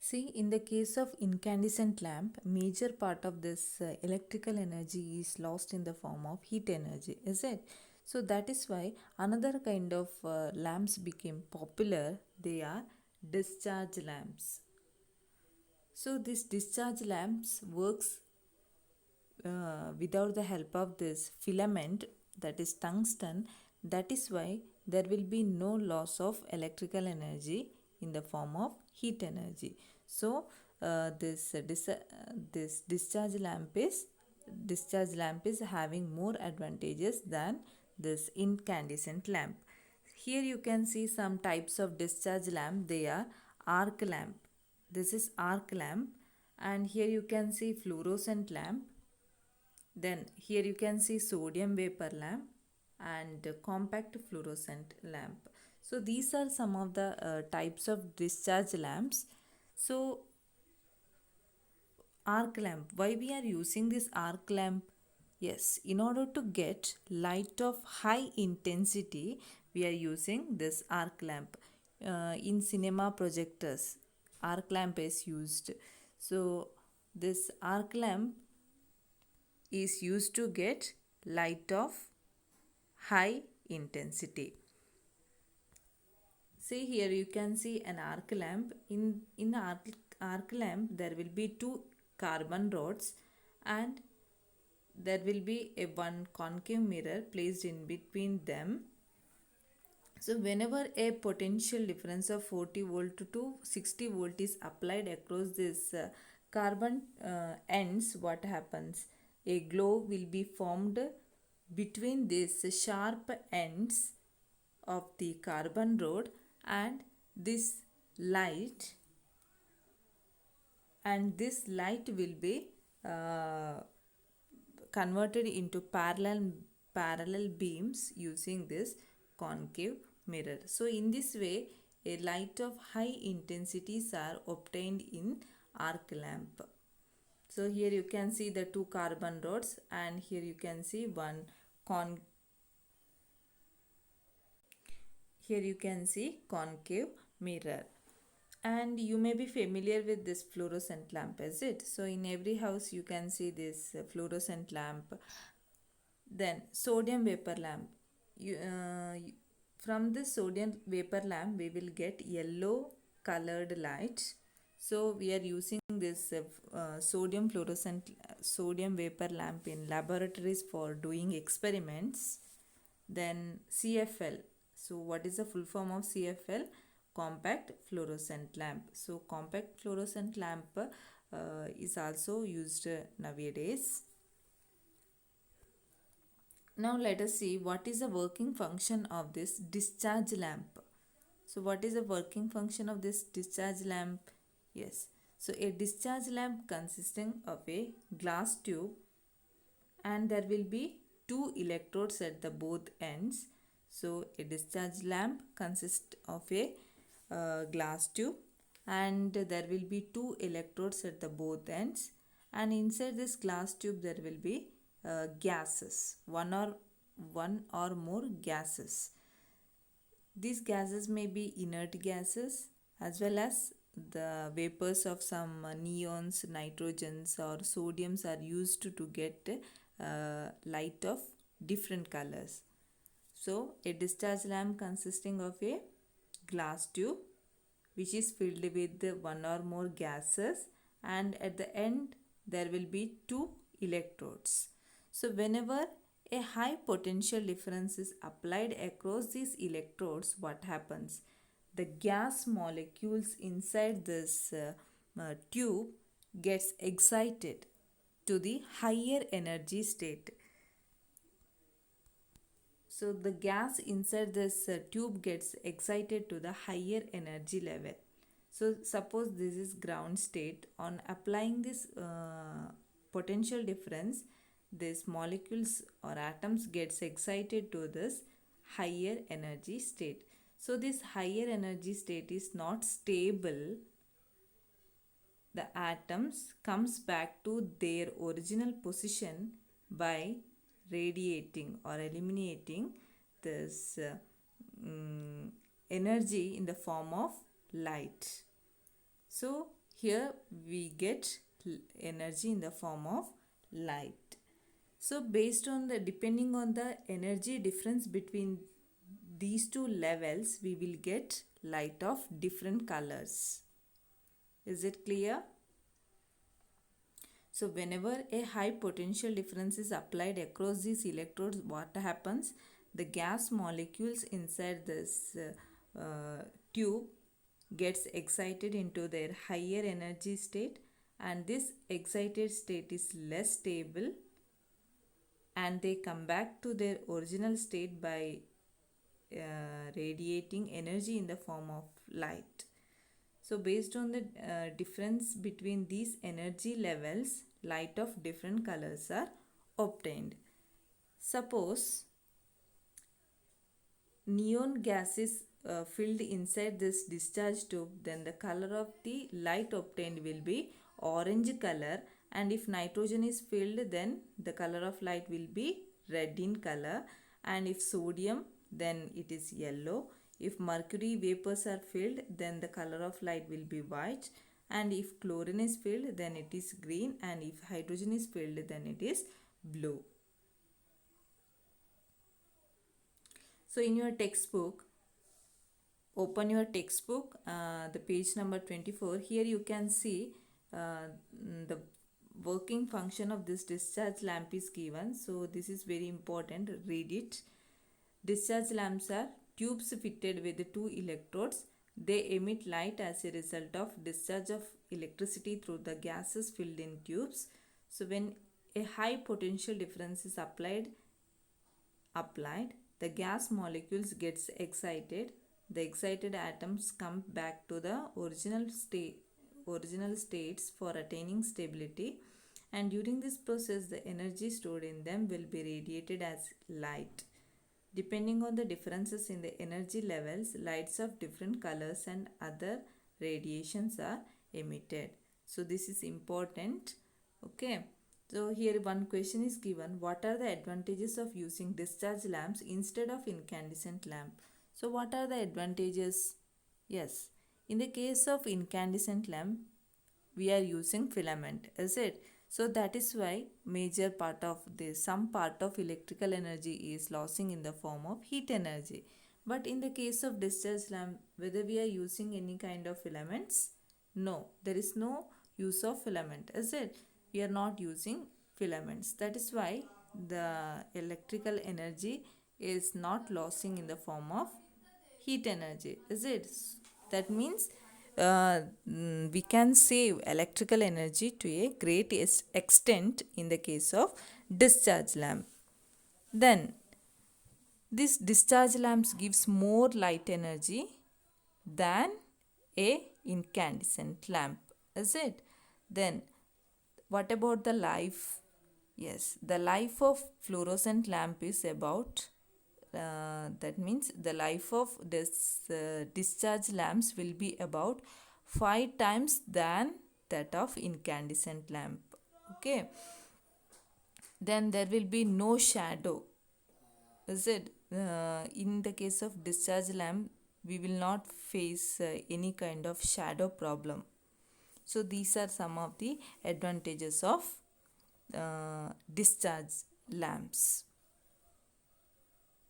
See, in the case of incandescent lamp, major part of this electrical energy is lost in the form of heat energy, is it? So that is why another kind of lamps became popular. They are discharge lamps. So this discharge lamps works without the help of this filament, that is tungsten. That is why there will be no loss of electrical energy in the form of heat energy. So this discharge lamp is having more advantages than this incandescent lamp. Here you can see some types of discharge lamp. They are arc lamp. This is arc lamp. And here you can see fluorescent lamp. Then here you can see sodium vapor lamp and compact fluorescent lamp. So these are some of the types of discharge lamps. So arc lamp, why we are using this arc lamp? Yes, in order to get light of high intensity, we are using this arc lamp. In cinema projectors, arc lamp is used. So this arc lamp is used to get light of high intensity. See, here you can see an arc lamp. In arc lamp there will be two carbon rods and there will be a one concave mirror placed in between them. So whenever a potential difference of 40 volt to 60 volt is applied across this carbon ends, what happens? A glow will be formed between these sharp ends of the carbon rod, and this light will be uh, converted into parallel beams using this concave mirror. So in this way a light of high intensities are obtained in arc lamp. So here you can see the two carbon rods and here you can see one con here you can see concave mirror. And you may be familiar with this fluorescent lamp, is it? So in every house you can see this fluorescent lamp. Then sodium vapor lamp. From this sodium vapor lamp we will get yellow colored light. So we are using this sodium vapor lamp in laboratories for doing experiments. Then CFL. So what is the full form of CFL? Compact fluorescent lamp. So compact fluorescent lamp is also used nowadays. Now let us see what is the working function of this discharge lamp. So what is the working function of this discharge lamp? Yes. So a discharge lamp consisting of a glass tube and there will be two electrodes at the both ends. So a discharge lamp consists of a glass tube and there will be two electrodes at the both ends, and inside this glass tube there will be gases, one or more gases. These gases may be inert gases as well as the vapors of some neons, nitrogens or sodiums are used to get light of different colors. So a discharge lamp consisting of a glass tube which is filled with one or more gases, and at the end there will be two electrodes. So whenever a high potential difference is applied across these electrodes, what happens? The gas molecules inside this tube gets excited to the higher energy state. So the gas inside this tube gets excited to the higher energy level. So suppose this is ground state. On applying this potential difference, these molecules or atoms gets excited to this higher energy state. So this higher energy state is not stable. The atoms comes back to their original position by radiating or eliminating this energy in the form of light. So Here we get energy in the form of light. So based on the depending on the energy difference between these two levels, we will get light of different colors. Is it clear? So whenever a high potential difference is applied across these electrodes, what happens? The gas molecules inside this tube gets excited into their higher energy state, and this excited state is less stable, and they come back to their original state by radiating energy in the form of light. So based on the difference between these energy levels, light of different colors are obtained. Suppose neon gas is filled inside this discharge tube, then the color of the light obtained will be orange color, and if nitrogen is filled, then the color of light will be red in color, and if sodium, then it is yellow. If mercury vapors are filled, then the color of light will be white, and if chlorine is filled, then it is green, and if hydrogen is filled, then it is blue. So in your textbook, open your textbook, the page number 24. Here you can see the working function of this discharge lamp is given. So this is very important. Read it. Discharge lamps are tubes fitted with two electrodes. They emit light as a result of discharge of electricity through the gases filled in tubes. So when a high potential difference is applied, the gas molecules gets excited. The excited atoms come back to the original states for attaining stability, and during this process the energy stored in them will be radiated as light. Depending on the differences in the energy levels, lights of different colors and other radiations are emitted. So this is important. Okay. So here one question is given. What are the advantages of using discharge lamps instead of incandescent lamp? So what are the advantages? Yes. In the case of incandescent lamp, we are using filament, is it? So that is why major part of this, some part of electrical energy is losing in the form of heat energy. But in the case of discharge lamp, whether we are using any kind of filaments, no, there is no use of filament, is it? We are not using filaments. That is why the electrical energy is not losing in the form of heat energy, is it? That means we can save electrical energy to a great extent in the case of discharge lamp. Then this discharge lamps gives more light energy than a incandescent lamp, is it? Then what about the life? Yes, the life of fluorescent lamp is about that means the life of this discharge lamps will be about 5 times than that of incandescent lamp. Okay. Then there will be no shadow, is it? In the case of discharge lamp, we will not face any kind of shadow problem. So these are some of the advantages of discharge lamps.